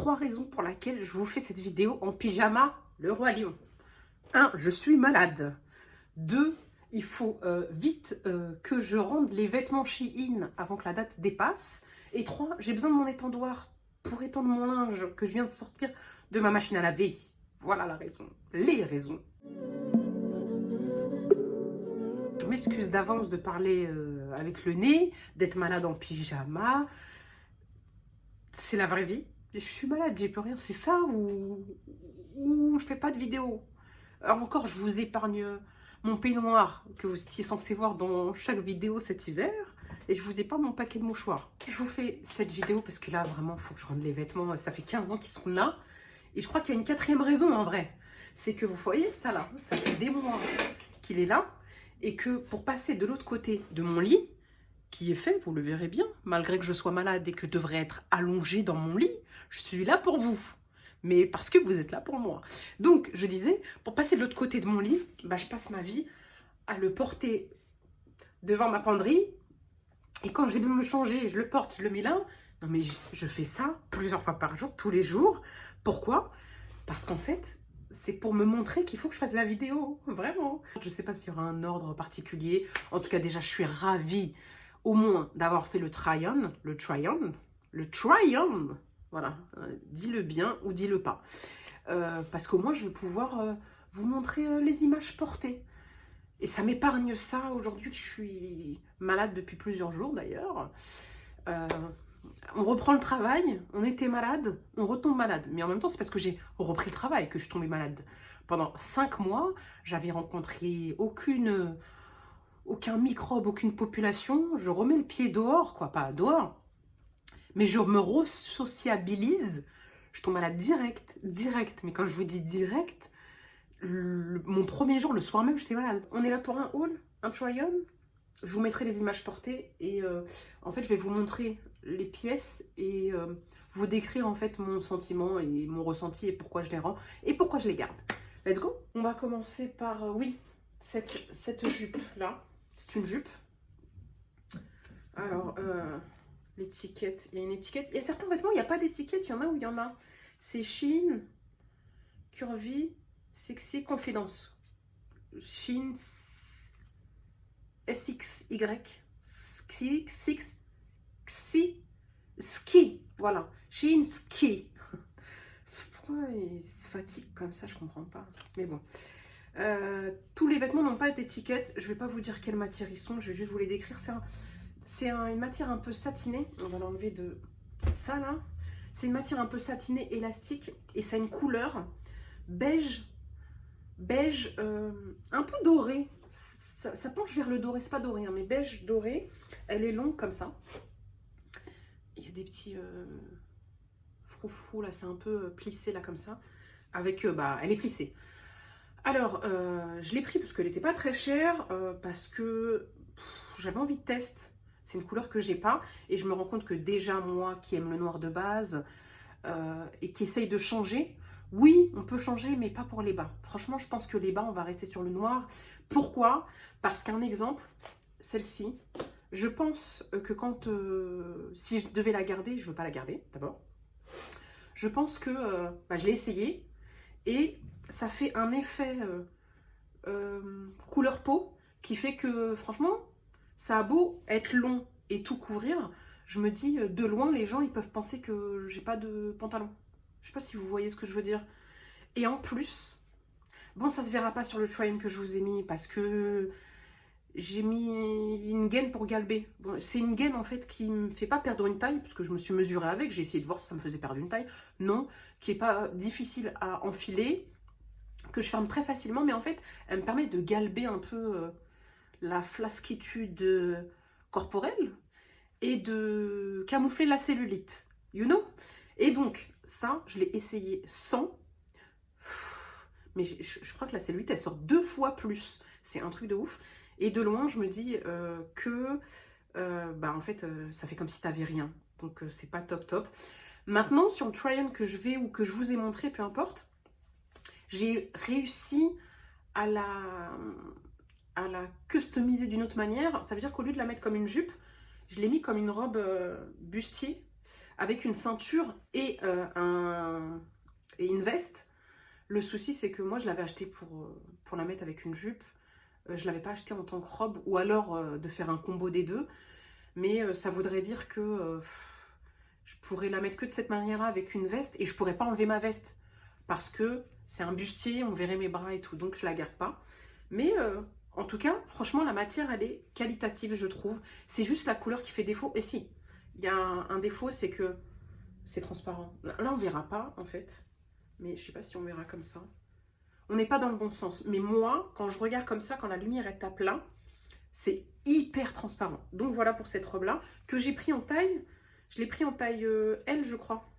3 raisons pour lesquelles je vous fais cette vidéo en pyjama, le roi lion. 1. Je suis malade. 2. Il faut vite que je rende les vêtements Shein avant que la date dépasse. Et 3. J'ai besoin de mon étendoir pour étendre mon linge que je viens de sortir de ma machine à laver. Voilà la raison. Les raisons. Je m'excuse d'avance de parler avec le nez, d'être malade en pyjama. C'est la vraie vie. Je suis malade, j'y peux rien. C'est ça ou je fais pas de vidéo. Alors encore, je vous épargne mon peignoir que vous étiez censé voir dans chaque vidéo cet hiver. Et je vous épargne mon paquet de mouchoirs. Je vous fais cette vidéo parce que là, vraiment, il faut que je rende les vêtements. Ça fait 15 ans qu'ils sont là. Et je crois qu'il y a une 4e raison en vrai. C'est que vous voyez ça là, ça fait des mois qu'il est là. Et que pour passer de l'autre côté de mon lit, qui est fait, vous le verrez bien, malgré que je sois malade et que je devrais être allongée dans mon lit, je suis là pour vous. Mais parce que vous êtes là pour moi. Donc, je disais, pour passer de l'autre côté de mon lit, bah, je passe ma vie à le porter devant ma penderie. Et quand j'ai besoin de me changer, je le porte, je le mets là. Non mais je fais ça plusieurs fois par jour, tous les jours. Pourquoi? Parce qu'en fait, c'est pour me montrer qu'il faut que je fasse la vidéo. Vraiment. Je ne sais pas s'il y aura un ordre particulier. En tout cas, déjà, je suis ravie au moins d'avoir fait le try-on. Voilà, dis-le bien ou dis-le pas. Parce qu'au moins, je vais pouvoir vous montrer les images portées. Et ça m'épargne ça aujourd'hui que je suis malade depuis plusieurs jours d'ailleurs. On reprend le travail, on était malade, on retombe malade. Mais en même temps, c'est parce que j'ai repris le travail que je suis tombée malade. Pendant 5 mois, j'avais rencontré aucun microbe, aucune population. Je remets le pied dehors, quoi, pas dehors. Mais je me re-sociabilise. Je tombe malade direct. Mais quand je vous dis direct, mon premier jour, le soir même, j'étais malade. On est là pour un haul, un try-on. Je vous mettrai les images portées et en fait, je vais vous montrer les pièces et vous décrire en fait mon sentiment et mon ressenti et pourquoi je les rends et pourquoi je les garde. Let's go. On va commencer par, oui, cette jupe-là. C'est une jupe. Alors, l'étiquette, il y a une étiquette. Il y a certains vêtements, il n'y a pas d'étiquette, il y en a où il y en a. C'est Shein, Curvy, Sexy, Confidence. Shein, SXY, Ski, voilà. Shein Ski. Pourquoi il se fatigue comme ça, je comprends pas. Mais bon. Tous les vêtements n'ont pas d'étiquette. Je vais pas vous dire quelle matière ils sont, je vais juste vous les décrire. C'est une matière un peu satinée. On va l'enlever de ça là. C'est une matière un peu satinée, élastique. Et ça a une couleur beige, un peu doré. Ça penche vers le doré, c'est pas doré, hein, mais beige doré. Elle est longue comme ça. Il y a des petits froufrous là, c'est un peu plissé là comme ça. Avec, elle est plissée. Alors, je l'ai pris parce qu'elle n'était pas très chère, parce que j'avais envie de test. C'est une couleur que j'ai pas. Et je me rends compte que déjà, moi qui aime le noir de base et qui essaye de changer, oui, on peut changer, mais pas pour les bas. Franchement, je pense que les bas, on va rester sur le noir. Pourquoi? Parce qu'un exemple, celle-ci, je pense que quand... si je devais la garder, je ne veux pas la garder, d'abord. Je pense que je l'ai essayé et ça fait un effet couleur peau qui fait que, franchement, ça a beau être long et tout couvrir, je me dis, de loin, les gens, ils peuvent penser que j'ai pas de pantalon. Je sais pas si vous voyez ce que je veux dire. Et en plus, bon, ça se verra pas sur le try-on que je vous ai mis parce que j'ai mis une gaine pour galber. Bon, c'est une gaine en fait qui me fait pas perdre une taille parce que je me suis mesurée avec. J'ai essayé de voir si ça me faisait perdre une taille. Non, qui est pas difficile à enfiler, que je ferme très facilement. Mais en fait, elle me permet de galber un peu la flasquitude corporelle et de camoufler la cellulite. You know? Et donc, ça, je l'ai essayé sans. Mais je crois que la cellulite, elle sort 2 fois plus. C'est un truc de ouf. Et de loin, je me dis que, en fait, ça fait comme si t'avais rien. Donc, c'est pas top. Maintenant, sur le try-on que je vais ou que je vous ai montré, peu importe, j'ai réussi à la customiser d'une autre manière. Ça veut dire qu'au lieu de la mettre comme une jupe, je l'ai mis comme une robe bustier avec une ceinture et et une veste. Le souci, c'est que moi, je l'avais acheté pour la mettre avec une jupe. Je ne l'avais pas acheté en tant que robe, ou alors de faire un combo des deux. Mais ça voudrait dire que je pourrais la mettre que de cette manière-là avec une veste, et je pourrais pas enlever ma veste. Parce que c'est un bustier, on verrait mes bras et tout, donc je la garde pas. Mais en tout cas, franchement, la matière, elle est qualitative, je trouve. C'est juste la couleur qui fait défaut. Et si, il y a un défaut, c'est que c'est transparent. Là, on verra pas, en fait. Mais je sais pas si on verra comme ça. On n'est pas dans le bon sens. Mais moi, quand je regarde comme ça, quand la lumière est tape là, c'est hyper transparent. Donc voilà pour cette robe-là, que j'ai pris en taille. Je l'ai pris en taille L, je crois.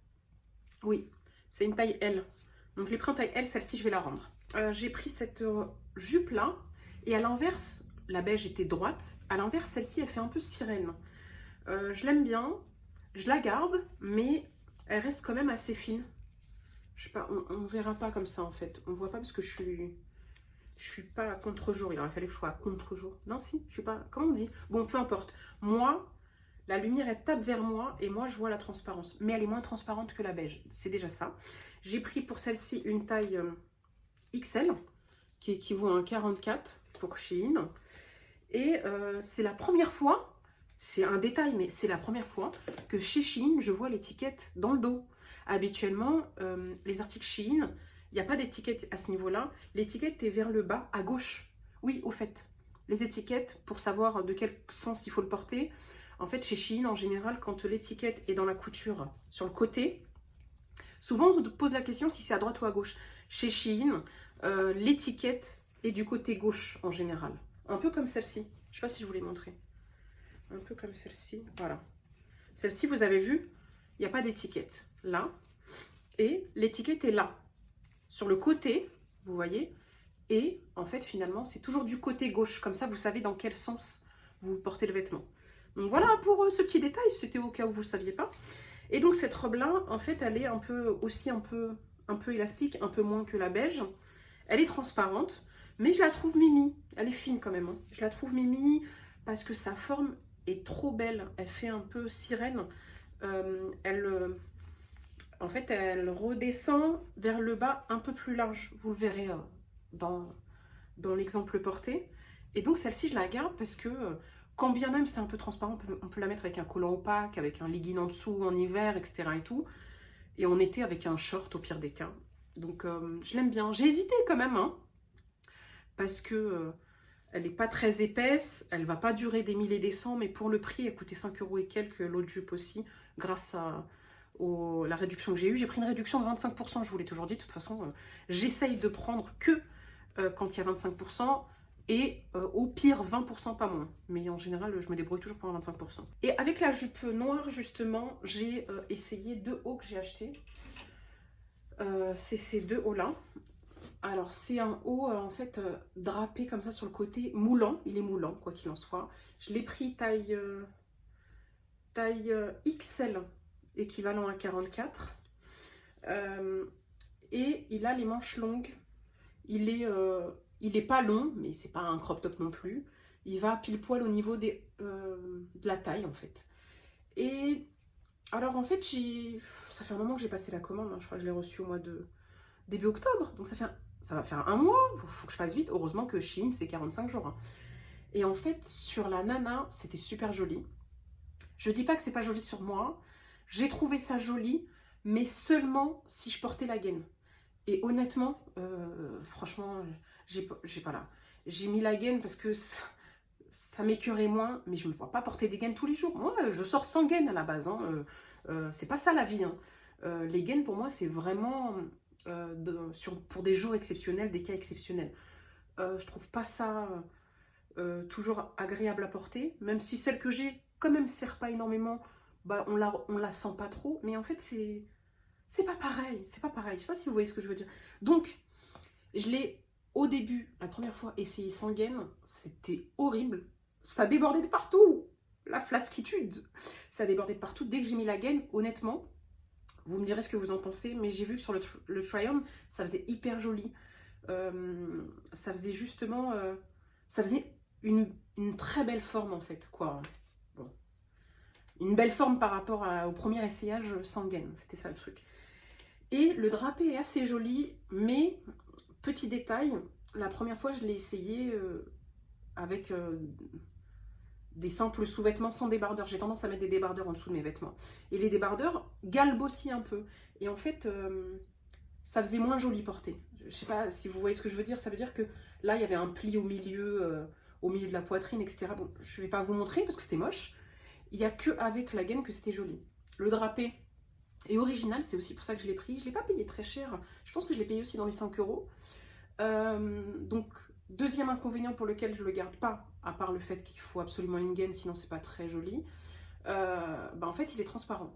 Oui, c'est une taille L. Donc je l'ai pris en taille L, celle-ci, je vais la rendre. J'ai pris cette jupe-là. Et à l'inverse, la beige était droite. À l'inverse, celle-ci, elle fait un peu sirène. Je l'aime bien. Je la garde, mais elle reste quand même assez fine. Je sais pas, on ne verra pas comme ça en fait. On ne voit pas parce que je suis pas à contre-jour. Il aurait fallu que je sois à contre-jour. Non, si, je suis pas. Comment on dit? Bon, peu importe. Moi, la lumière elle tape vers moi et moi je vois la transparence. Mais elle est moins transparente que la beige. C'est déjà ça. J'ai pris pour celle-ci une taille XL qui équivaut à un 44 pour Shein. Et c'est la première fois, c'est un détail, mais c'est la première fois que chez Shein, je vois l'étiquette dans le dos. Habituellement, les articles Shein, il n'y a pas d'étiquette à ce niveau-là. L'étiquette est vers le bas, à gauche. Oui, au fait, les étiquettes, pour savoir de quel sens il faut le porter, en fait, chez Shein, en général, quand l'étiquette est dans la couture sur le côté, souvent on se pose la question si c'est à droite ou à gauche. Chez Shein, l'étiquette est du côté gauche en général. Un peu comme celle-ci. Je ne sais pas si je vous l'ai montré. Un peu comme celle-ci. Voilà. Celle-ci, vous avez vu, il n'y a pas d'étiquette. Là. Et l'étiquette est là. Sur le côté, vous voyez. Et en fait, finalement, c'est toujours du côté gauche. Comme ça, vous savez dans quel sens vous portez le vêtement. Donc voilà pour ce petit détail. C'était au cas où vous ne saviez pas. Et donc cette robe-là, en fait, elle est aussi un peu élastique, un peu moins que la beige. Elle est transparente, mais je la trouve mimi. Elle est fine quand même. Hein. Je la trouve mimi parce que sa forme est trop belle. Elle fait un peu sirène. En fait, elle redescend vers le bas un peu plus large. Vous le verrez dans l'exemple porté. Et donc celle-ci, je la garde parce que quand bien même c'est un peu transparent, on peut la mettre avec un collant opaque, avec un legging en dessous en hiver, etc. et tout. Et en été avec un short au pire des cas. Donc je l'aime bien. J'ai hésité quand même, hein, parce que elle n'est pas très épaisse, elle va pas durer des milliers et des cents, mais pour le prix, elle coûtait 5 € et quelques, l'autre jupe aussi, grâce à la réduction que j'ai eue. J'ai pris une réduction de 25%, je vous l'ai toujours dit, de toute façon, j'essaye de prendre que quand il y a 25%, et au pire 20%, pas moins. Mais en général, je me débrouille toujours pour un 25%. Et avec la jupe noire, justement, j'ai essayé 2 hauts que j'ai achetés. C'est ces 2 hauts-là. Alors, c'est un haut, en fait, drapé comme ça sur le côté, moulant. Il est moulant, quoi qu'il en soit. Je l'ai pris taille XL, équivalent à 44. Et il a les manches longues. Il est pas long, mais c'est pas un crop top non plus. Il va pile poil au niveau de la taille, en fait. Et alors, en fait, ça fait un moment que j'ai passé la commande. Hein. Je crois que je l'ai reçu au mois de début octobre. Donc, ça va faire un mois. Faut que je fasse vite. Heureusement que Shein, c'est 45 jours. Hein. Et en fait, sur la nana, c'était super joli. Je dis pas que c'est pas joli sur moi. J'ai trouvé ça joli, mais seulement si je portais la gaine. Et honnêtement, franchement, j'ai mis la gaine parce que ça m'écœurait moins, mais je ne me vois pas porter des gaines tous les jours. Moi, je sors sans gaine à la base. Hein. C'est pas ça la vie. Hein. Les gaines, pour moi, c'est vraiment pour des jours exceptionnels, des cas exceptionnels. Je trouve pas ça toujours agréable à porter, même si celle que j'ai, quand même, sert pas énormément. Bah, on la sent pas trop, mais en fait, c'est pas pareil. C'est pas pareil. Je sais pas si vous voyez ce que je veux dire. Donc, je l'ai au début, la première fois, essayé sans gaine. C'était horrible. Ça débordait de partout. La flasquitude. Ça débordait de partout. Dès que j'ai mis la gaine, honnêtement, vous me direz ce que vous en pensez, mais j'ai vu que sur le try-on, ça faisait hyper joli. Ça faisait justement... ça faisait une très belle forme, en fait, quoi. Bon. Une belle forme par rapport au premier essayage sans gaine. C'était ça, le truc. Et le drapé est assez joli, mais petit détail, la première fois je l'ai essayé avec des simples sous-vêtements sans débardeur. J'ai tendance à mettre des débardeurs en dessous de mes vêtements. Et les débardeurs galbent aussi un peu. Et en fait, ça faisait moins joli porté. Je sais pas si vous voyez ce que je veux dire. Ça veut dire que là, il y avait un pli au milieu de la poitrine, etc. Bon, je vais pas vous montrer parce que c'était moche. Il n'y a que avec la gaine que c'était joli. Le drapé est original, c'est aussi pour ça que je l'ai pris. Je ne l'ai pas payé très cher. Je pense que je l'ai payé aussi dans les 5 euros. Donc, deuxième inconvénient pour lequel je ne le garde pas, à part le fait qu'il faut absolument une gaine, sinon c'est pas très joli, en fait il est transparent.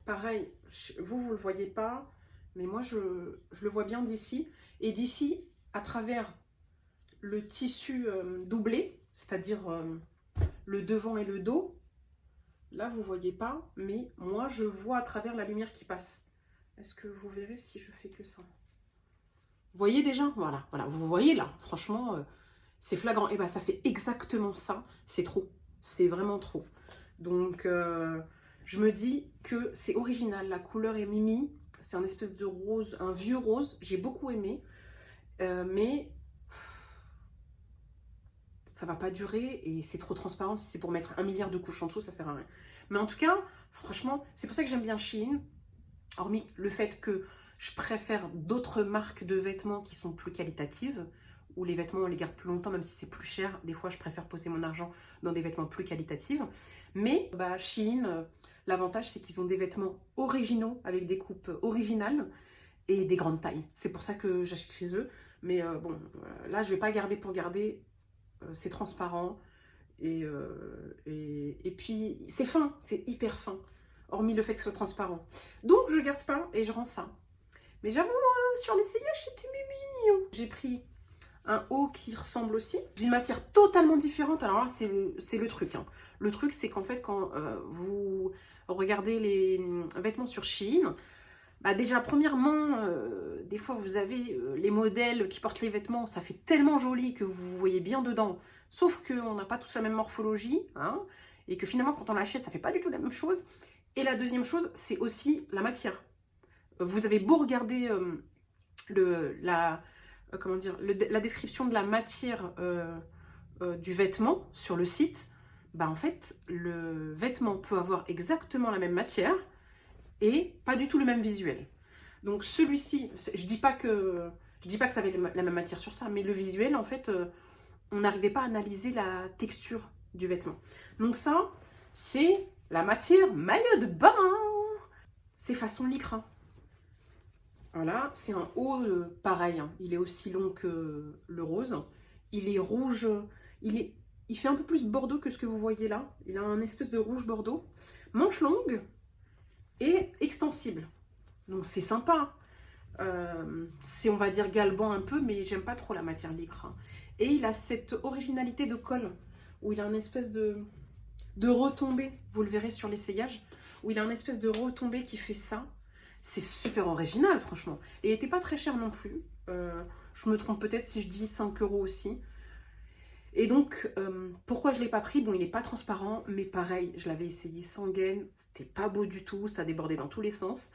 Pareil, vous ne le voyez pas, mais moi je le vois bien d'ici. Et d'ici, à travers le tissu doublé, c'est-à-dire le devant et le dos, là vous ne voyez pas, mais moi je vois à travers la lumière qui passe. Est-ce que vous verrez si je fais que ça? Vous voyez déjà? Voilà, vous voyez là, franchement, c'est flagrant. Et bien, ça fait exactement ça. C'est trop. C'est vraiment trop. Donc, je me dis que c'est original. La couleur est mimi. C'est un espèce de rose, un vieux rose. J'ai beaucoup aimé. Mais ça va pas durer et c'est trop transparent. Si c'est pour mettre 1 milliard de couches en dessous, ça sert à rien. Mais en tout cas, franchement, c'est pour ça que j'aime bien Shein. Hormis le fait que je préfère d'autres marques de vêtements qui sont plus qualitatives, où les vêtements on les garde plus longtemps, même si c'est plus cher. Des fois, je préfère poser mon argent dans des vêtements plus qualitatifs. Mais Shein, l'avantage, c'est qu'ils ont des vêtements originaux, avec des coupes originales et des grandes tailles. C'est pour ça que j'achète chez eux. Mais là, je ne vais pas garder pour garder. C'est transparent. Et puis, c'est fin, c'est hyper fin. Hormis le fait que ce soit transparent. Donc, je garde pas et je rends ça. Mais j'avoue, sur l'essayage, c'était mignon. J'ai pris un haut qui ressemble aussi, d'une matière totalement différente. Alors là, c'est le truc. Hein. Le truc, c'est qu'en fait, quand vous regardez les vêtements sur Shein, déjà, premièrement, des fois, vous avez les modèles qui portent les vêtements. Ça fait tellement joli que vous voyez bien dedans. Sauf qu'on n'a pas tous la même morphologie. Hein, et que finalement, quand on l'achète, ça ne fait pas du tout la même chose. Et la deuxième chose, c'est aussi la matière. Vous avez beau regarder la description de la matière du vêtement sur le site, en fait, le vêtement peut avoir exactement la même matière et pas du tout le même visuel. Donc celui-ci, je dis pas que ça avait la même matière sur ça, mais le visuel, en fait, on n'arrivait pas à analyser la texture du vêtement. Donc ça, c'est la matière maillot de bain. C'est façon lycra. Voilà, c'est un haut pareil, hein. Il est aussi long que le rose. Il est rouge, il fait un peu plus bordeaux que ce que vous voyez là. Il a un espèce de rouge bordeaux. Manche longue et extensible. Donc c'est sympa. C'est, on va dire, galbant un peu, mais j'aime pas trop la matière lycra. Et il a cette originalité de col, où il a une espèce de retombée, vous le verrez sur l'essayage, où il a une espèce de retombée qui fait ça. C'est super original, franchement. Et il n'était pas très cher non plus. Je me trompe peut-être si je dis 5 euros aussi. Et donc, pourquoi je ne l'ai pas pris? Bon, il n'est pas transparent, mais pareil, je l'avais essayé sans gaine. C'était pas beau du tout, ça débordait dans tous les sens.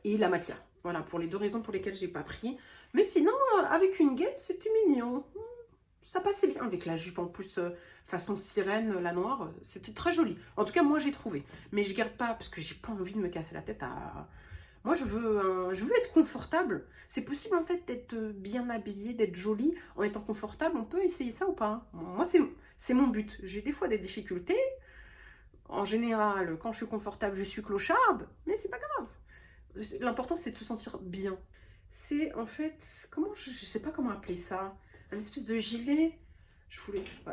Et la matière. Voilà, pour les deux raisons pour lesquelles je n'ai pas pris. Mais sinon, avec une gaine, c'était mignon. Ça passait bien avec la jupe en plus façon sirène, la noire. C'était très joli. En tout cas, moi, j'ai trouvé. Mais je garde pas parce que j'ai pas envie de me casser la tête à... Moi, je veux être confortable. C'est possible, en fait, d'être bien habillée, d'être jolie en étant confortable. On peut essayer ça ou pas? Moi, c'est mon but. J'ai des fois des difficultés. En général, quand je suis confortable, je suis clocharde. Mais c'est pas grave. L'important, c'est de se sentir bien. C'est, en fait... je sais pas comment appeler ça. Un espèce de gilet.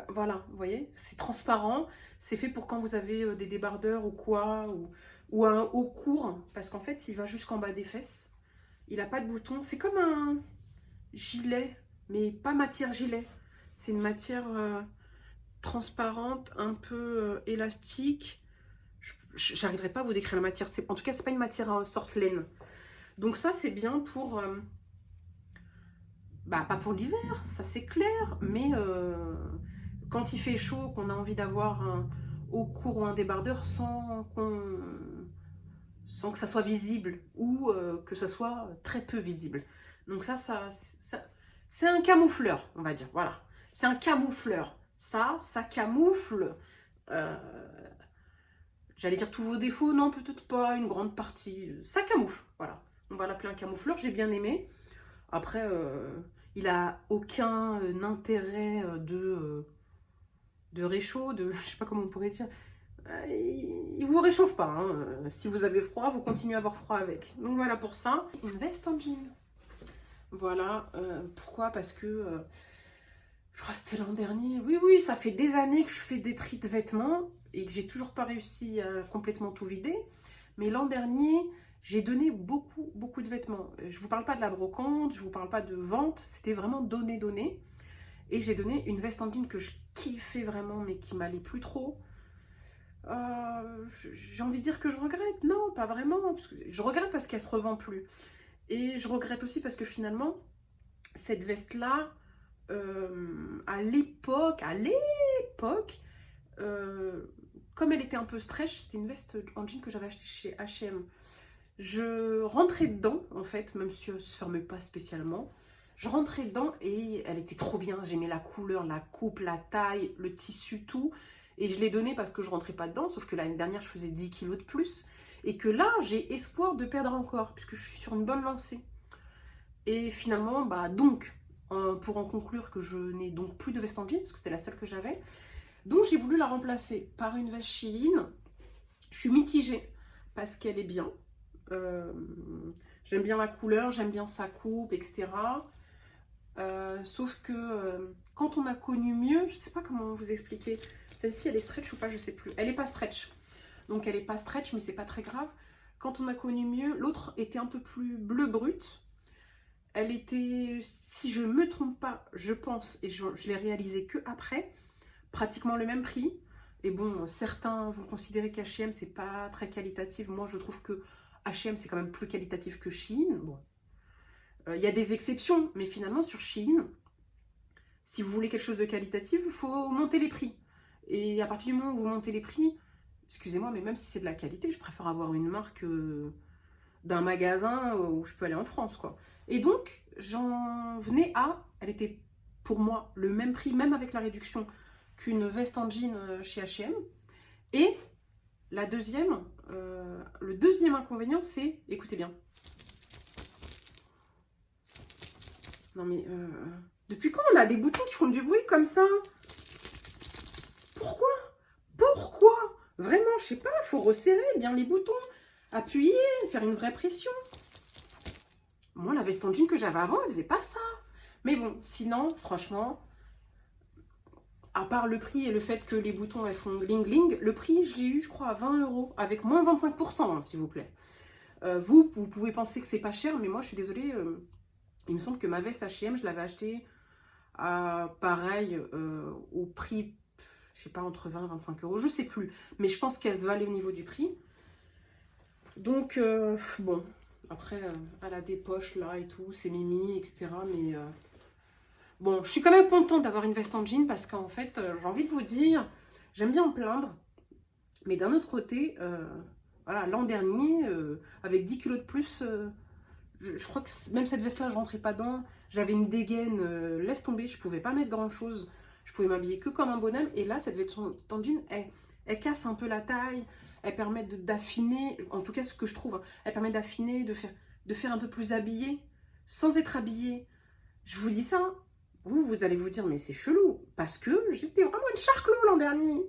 Voilà, vous voyez, c'est transparent. C'est fait pour quand vous avez des débardeurs ou quoi, ou un haut court, parce qu'en fait, il va jusqu'en bas des fesses. Il n'a pas de bouton. C'est comme un gilet, mais pas matière gilet. C'est une matière transparente, un peu élastique. J'arriverai pas à vous décrire la matière. En tout cas, c'est pas une matière sorte laine. Donc ça, c'est bien pour... pas pour l'hiver, ça c'est clair, mais quand il fait chaud, qu'on a envie d'avoir un haut court ou un débardeur sans sans que ça soit visible ou que ça soit très peu visible. Donc ça c'est un camoufleur, on va dire, voilà. C'est un camoufleur. Ça camoufle, euh, j'allais dire tous vos défauts, non, peut-être pas, une grande partie. Ça camoufle, voilà. On va l'appeler un camoufleur, j'ai bien aimé. Après, il a aucun intérêt de réchaud, je sais pas comment on pourrait dire. Il vous réchauffe pas, hein. Si vous avez froid, vous continuez à avoir froid avec. Donc voilà pour ça. Une veste en jean. Voilà, pourquoi? Parce que, je crois que c'était l'an dernier. Oui, ça fait des années que je fais des tris de vêtements et que j'ai toujours pas réussi à complètement tout vider. Mais l'an dernier, j'ai donné beaucoup de vêtements. Je vous parle pas de la brocante, je vous parle pas de vente, c'était vraiment donner. Et j'ai donné une veste en jean que je kiffais vraiment, mais qui m'allait plus trop. J'ai envie de dire que je regrette. Non, pas vraiment. Parce que je regrette parce qu'elle se revend plus. Et je regrette aussi parce que finalement, cette veste-là, à l'époque, comme elle était un peu stretch, c'était une veste en jean que j'avais achetée chez H&M. Je rentrais dedans, en fait, même si elle ne se fermait pas spécialement. Je rentrais dedans et elle était trop bien. J'aimais la couleur, la coupe, la taille, le tissu, tout. Et je l'ai donnée parce que je rentrais pas dedans, sauf que l'année dernière, je faisais 10 kilos de plus. Et que là, j'ai espoir de perdre encore, puisque je suis sur une bonne lancée. Et finalement, pour en conclure que je n'ai donc plus de veste en jean, parce que c'était la seule que j'avais, donc j'ai voulu la remplacer par une veste Shein. Je suis mitigée, parce qu'elle est bien. J'aime bien la couleur, j'aime bien sa coupe, etc. Sauf que quand on a connu mieux, je sais pas comment vous expliquer. Celle-ci, elle est stretch ou pas, je sais plus. Elle est pas stretch. Donc elle est pas stretch, mais c'est pas très grave. Quand on a connu mieux, l'autre était un peu plus bleu brut. Elle était, si je me trompe pas, je pense, et je l'ai réalisé que après, pratiquement le même prix. Et bon, certains vont considérer qu'H&M c'est pas très qualitatif. Moi, je trouve que H&M c'est quand même plus qualitatif que Shein. Bon, il y a des exceptions, mais finalement sur Shein, si vous voulez quelque chose de qualitatif, il faut monter les prix. Et à partir du moment où vous montez les prix, excusez-moi, mais même si c'est de la qualité, je préfère avoir une marque d'un magasin où je peux aller en France, quoi. Et donc, j'en venais à, elle était pour moi le même prix, même avec la réduction, qu'une veste en jean chez H&M. Et le deuxième inconvénient, c'est, écoutez bien. Non mais, depuis quand on a des boutons qui font du bruit comme ça? Pourquoi? Vraiment, je sais pas, il faut resserrer bien les boutons, appuyer, faire une vraie pression. Moi, la veste en jean que j'avais avant, elle faisait pas ça. Mais bon, sinon, franchement, à part le prix et le fait que les boutons, elles font gling-gling, le prix, je l'ai eu, je crois, à 20 €, avec moins 25%, hein, s'il vous plaît. Vous pouvez penser que c'est pas cher, mais moi, je suis désolée, il me semble que ma veste H&M, je l'avais achetée à, pareil, au prix, je sais pas, entre 20 et 25 €, je sais plus. Mais je pense qu'elle se valait au niveau du prix. Donc, bon, après, elle a des poches là et tout, c'est mimi, etc. Mais bon, je suis quand même contente d'avoir une veste en jean parce qu'en fait, j'ai envie de vous dire, j'aime bien me plaindre. Mais d'un autre côté, voilà, l'an dernier, avec 10 kilos de plus, je crois que même cette veste-là, je rentrais pas dedans. J'avais une dégaine, laisse tomber, je pouvais pas mettre grand-chose. Je pouvais m'habiller que comme un bonhomme. Et là, cette veste en jean, elle casse un peu la taille. Elle permet d'affiner, en tout cas ce que je trouve, hein, elle permet d'affiner, de faire un peu plus habillé, sans être habillé. Je vous dis ça, vous allez vous dire, mais c'est chelou, parce que j'étais vraiment une charclot l'an dernier.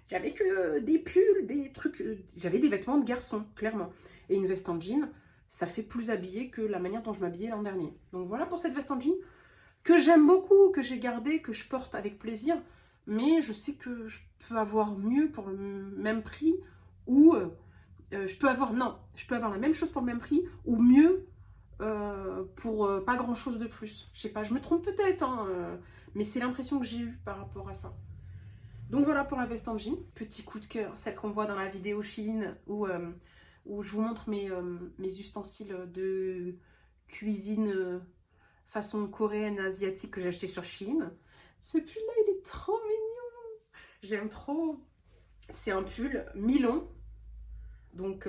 J'avais que des pulls, des trucs, j'avais des vêtements de garçon, clairement. Et une veste en jean, ça fait plus habillé que la manière dont je m'habillais l'an dernier. Donc voilà pour cette veste en jean, que j'aime beaucoup, que j'ai gardée, que je porte avec plaisir, mais je sais que je peux avoir mieux pour le même prix, ou je peux avoir la même chose pour le même prix, ou mieux pour pas grand chose de plus. Je sais pas, je me trompe peut-être, hein, mais c'est l'impression que j'ai eue par rapport à ça. Donc voilà pour la veste en jean. Petit coup de cœur, celle qu'on voit dans la vidéo Shein où je vous montre mes ustensiles de cuisine façon coréenne, asiatique que j'ai acheté sur Shein. Ce pull-là, il est trop mignon. J'aime trop. C'est un pull mi-long. Donc,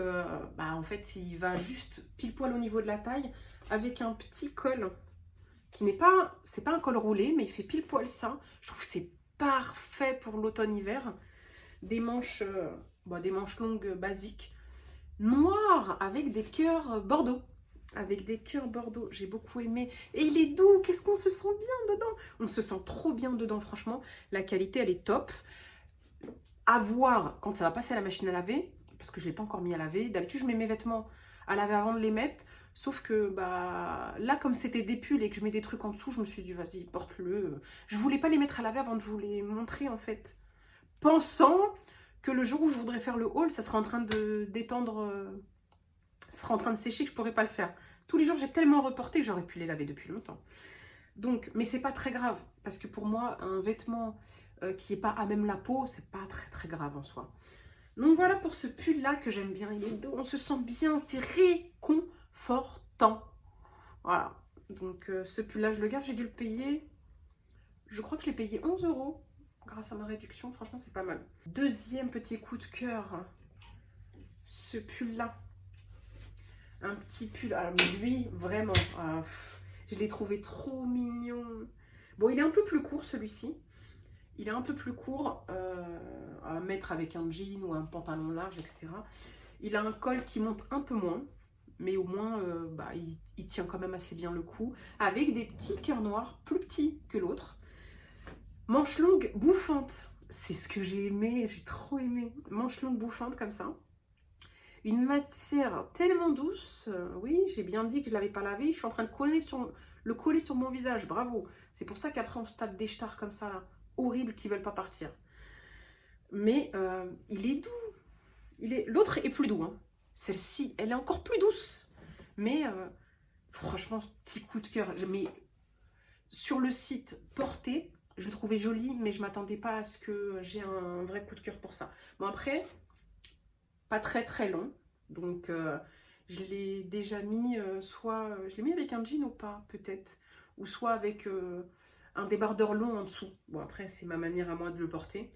bah, en fait, il va juste pile poil au niveau de la taille avec un petit col qui n'est pas, c'est pas un col roulé, mais il fait pile poil ça. Je trouve que c'est parfait pour l'automne-hiver. Des manches, bon, des manches longues basiques, noires avec des cœurs bordeaux. Avec des cœurs bordeaux, j'ai beaucoup aimé. Et il est doux, qu'est-ce qu'on se sent bien dedans. On se sent trop bien dedans, franchement. La qualité, elle est top. À voir quand ça va passer à la machine à laver, parce que je ne l'ai pas encore mis à laver. D'habitude, je mets mes vêtements à laver avant de les mettre. Sauf que bah, là, comme c'était des pulls et que je mets des trucs en dessous, je me suis dit, vas-y, porte-le. Je ne voulais pas les mettre à laver avant de vous les montrer, en fait. Pensant que le jour où je voudrais faire le haul, ça sera en train de d'étendre, ça sera en train de sécher, que je ne pourrais pas le faire. Tous les jours, j'ai tellement reporté que j'aurais pu les laver depuis longtemps. Donc, mais c'est pas très grave, parce que pour moi, un vêtement qui n'est pas à même la peau, c'est pas très très grave en soi. Donc voilà pour ce pull là que j'aime bien, il est doux, on se sent bien, c'est réconfortant. Voilà, donc ce pull là je le garde, j'ai dû le payer, je crois que je l'ai payé 11 € grâce à ma réduction, franchement c'est pas mal. Deuxième petit coup de cœur, ce pull là, un petit pull, alors lui vraiment, je l'ai trouvé trop mignon. Bon, il est un peu plus court celui-ci. Il est un peu plus court à mettre avec un jean ou un pantalon large, etc. Il a un col qui monte un peu moins, mais au moins bah, il tient quand même assez bien le coup, avec des petits cœurs noirs plus petits que l'autre. Manche longue bouffante, c'est ce que j'ai aimé, j'ai trop aimé. Manche longue bouffante comme ça. Une matière tellement douce, oui, j'ai bien dit que je ne l'avais pas lavé, je suis en train de le coller sur mon visage, bravo. C'est pour ça qu'après on se tape des stars comme ça, là, horribles, qui ne veulent pas partir. Mais il est doux, l'autre est plus doux, hein. Celle-ci, elle est encore plus douce. Mais franchement, petit coup de cœur. Mais sur le site porté, je le trouvais joli, mais je ne m'attendais pas à ce que j'ai un vrai coup de cœur pour ça. Bon après, pas très très long, donc je l'ai déjà mis soit je l'ai mis avec un jean ou pas peut-être, ou soit avec un débardeur long en dessous. Bon après c'est ma manière à moi de le porter,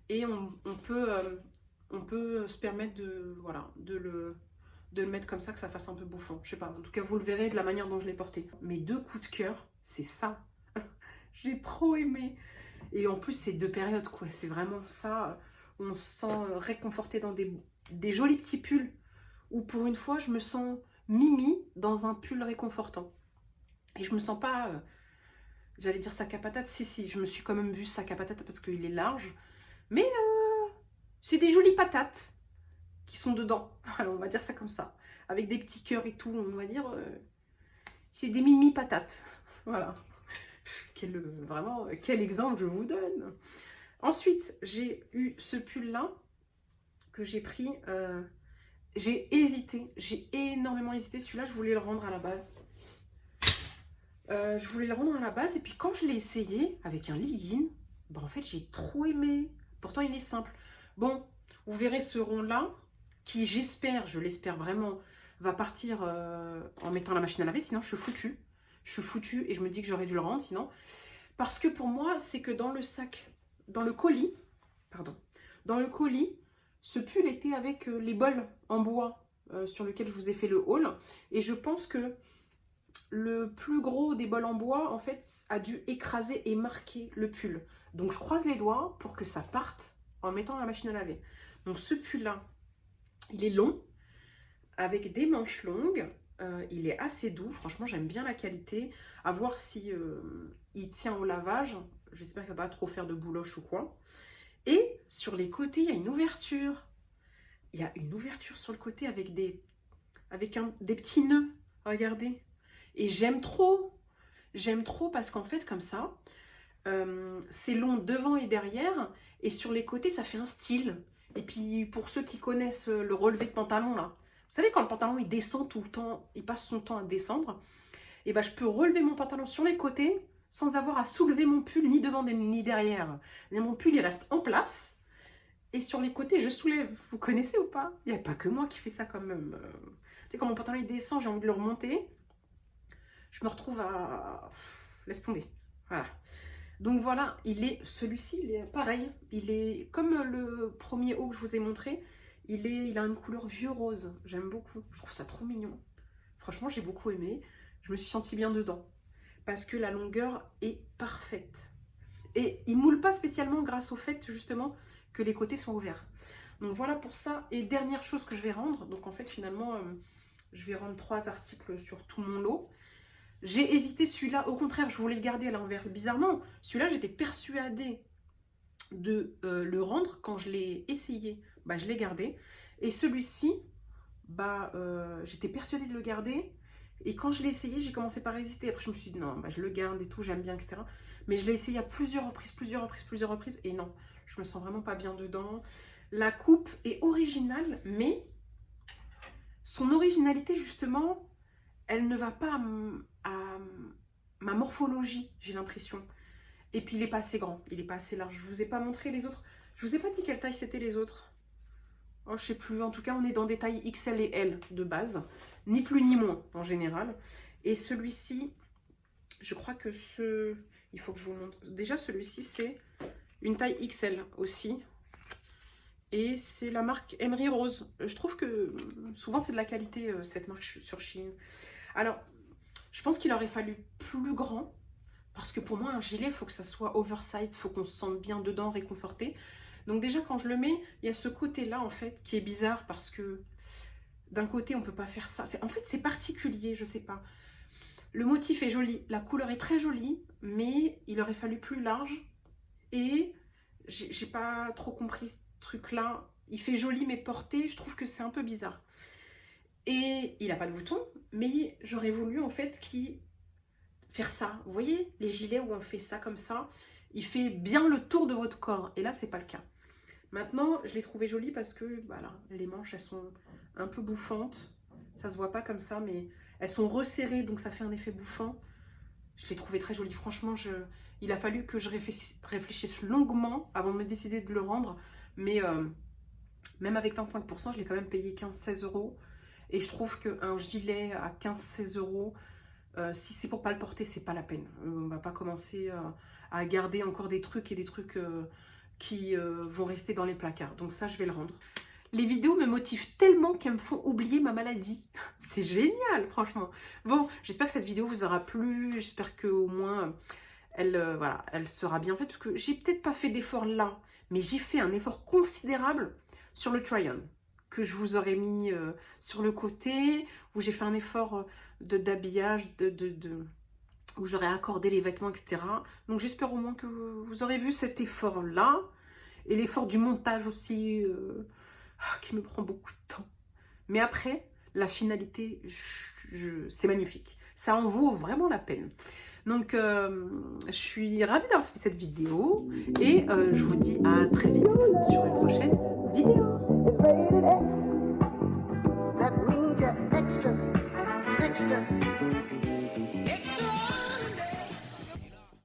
et on peut se permettre de voilà de le mettre comme ça, que ça fasse un peu bouffon, je sais pas, en tout cas vous le verrez de la manière dont je l'ai porté. Mes deux coups de cœur, c'est ça. J'ai trop aimé, et en plus c'est deux périodes quoi, c'est vraiment ça. On se sent réconforté dans des jolis petits pulls, où pour une fois je me sens Mimi dans un pull réconfortant. Et je me sens pas, j'allais dire sac à patate, si, je me suis quand même vue sac à patate parce qu'il est large. Mais c'est des jolies patates qui sont dedans. Alors on va dire ça comme ça. Avec des petits cœurs et tout, on va dire, c'est des Mimi patates. Voilà. Vraiment, quel exemple je vous donne. Ensuite, j'ai eu ce pull-là que j'ai pris. J'ai hésité, j'ai énormément hésité. Celui-là, je voulais le rendre à la base. Et puis quand je l'ai essayé avec un legging, bah en fait, j'ai trop aimé. Pourtant, il est simple. Bon, vous verrez ce rond-là, qui j'espère, je l'espère vraiment, va partir en mettant la machine à laver. Sinon, je suis foutue. Je suis foutue et je me dis que j'aurais dû le rendre sinon. Parce que pour moi, c'est que dans le sac, dans le colis, ce pull était avec les bols en bois sur lesquels je vous ai fait le haul. Et je pense que le plus gros des bols en bois, en fait, a dû écraser et marquer le pull. Donc je croise les doigts pour que ça parte en mettant la machine à laver. Donc ce pull-là, il est long, avec des manches longues. Il est assez doux, franchement j'aime bien la qualité. À voir si il tient au lavage. J'espère qu'il ne va pas trop faire de bouloche ou quoi. Et sur les côtés, il y a une ouverture. Il y a une ouverture sur le côté avec des petits nœuds. Regardez. Et j'aime trop. J'aime trop parce qu'en fait, comme ça, c'est long devant et derrière. Et sur les côtés, ça fait un style. Et puis, pour ceux qui connaissent le relevé de pantalon, là. Vous savez, quand le pantalon, il descend tout le temps, il passe son temps à descendre. Et ben, je peux relever mon pantalon sur les côtés sans avoir à soulever mon pull ni devant ni derrière. Et mon pull, il reste en place. Et sur les côtés, je soulève. Vous connaissez ou pas? Il n'y a pas que moi qui fais ça quand même. Tu sais, quand mon pantalon il descend, j'ai envie de le remonter. Je me retrouve à... Laisse tomber. Voilà. Donc voilà, celui-ci, il est pareil. Il est comme le premier haut que je vous ai montré. il a une couleur vieux rose. J'aime beaucoup. Je trouve ça trop mignon. Franchement, j'ai beaucoup aimé. Je me suis sentie bien dedans. Parce que la longueur est parfaite. Et il moule pas spécialement grâce au fait, justement, que les côtés sont ouverts. Donc voilà pour ça. Et dernière chose que je vais rendre. Donc en fait, finalement, je vais rendre 3 articles sur tout mon lot. J'ai hésité celui-là. Au contraire, je voulais le garder à l'inverse. Bizarrement, celui-là, j'étais persuadée de le rendre. Quand je l'ai essayé, bah, je l'ai gardé. Et celui-ci, bah, j'étais persuadée de le garder. Et quand je l'ai essayé, j'ai commencé par hésiter. Après, je me suis dit non, bah, je le garde et tout, j'aime bien, etc. Mais je l'ai essayé à plusieurs reprises. Et non, je me sens vraiment pas bien dedans. La coupe est originale, mais son originalité, justement, elle ne va pas à ma morphologie, j'ai l'impression. Et puis, il n'est pas assez grand, il n'est pas assez large. Je ne vous ai pas montré les autres. Je ne vous ai pas dit quelle taille c'était les autres. Oh, je sais plus. En tout cas, on est dans des tailles XL et L de base. Ni plus ni moins, en général. Et celui-ci, je crois que il faut que je vous montre. Déjà, celui-ci, c'est une taille XL aussi. Et c'est la marque Emery Rose. Je trouve que souvent, c'est de la qualité, cette marque sur Shein. Alors, je pense qu'il aurait fallu plus grand. Parce que pour moi, un gilet, il faut que ça soit oversize. Il faut qu'on se sente bien dedans, réconforté. Donc déjà, quand je le mets, il y a ce côté-là, en fait, qui est bizarre. Parce que d'un côté, on ne peut pas faire ça. En fait, c'est particulier, je ne sais pas. Le motif est joli. La couleur est très jolie. Mais il aurait fallu plus large. Et j'ai pas trop compris ce truc-là. Il fait joli, mais porté, je trouve que c'est un peu bizarre. Et il n'a pas de bouton, mais j'aurais voulu en fait faire ça. Vous voyez les gilets où on fait ça comme ça, il fait bien le tour de votre corps. Et là, c'est pas le cas. Maintenant, je l'ai trouvé joli parce que voilà, les manches, elles sont un peu bouffantes. Ça se voit pas comme ça, mais elles sont resserrées, donc ça fait un effet bouffant. Je l'ai trouvé très joli. Franchement, il a fallu que je réfléchisse longuement avant de me décider de le rendre. Mais même avec 25%, je l'ai quand même payé 15-16 €. Et je trouve qu'un gilet à 15-16 €, si c'est pour pas le porter, c'est pas la peine. On va pas commencer à garder encore des trucs et des trucs qui vont rester dans les placards. Donc ça, je vais le rendre. Les vidéos me motivent tellement qu'elles me font oublier ma maladie. C'est génial, franchement. Bon, j'espère que cette vidéo vous aura plu. J'espère qu'au moins, voilà, elle sera bien faite. Parce que j'ai peut-être pas fait d'effort là, mais j'ai fait un effort considérable sur le try-on. Que je vous aurais mis sur le côté, où j'ai fait un effort d'habillage, où j'aurais accordé les vêtements, etc. Donc j'espère au moins que vous aurez vu cet effort-là. Et l'effort du montage aussi, qui me prend beaucoup de temps. Mais après, la finalité, c'est magnifique. Ça en vaut vraiment la peine. Donc, je suis ravie d'avoir fait cette vidéo. Et je vous dis à très vite sur une prochaine vidéo. That means you're extra, extra.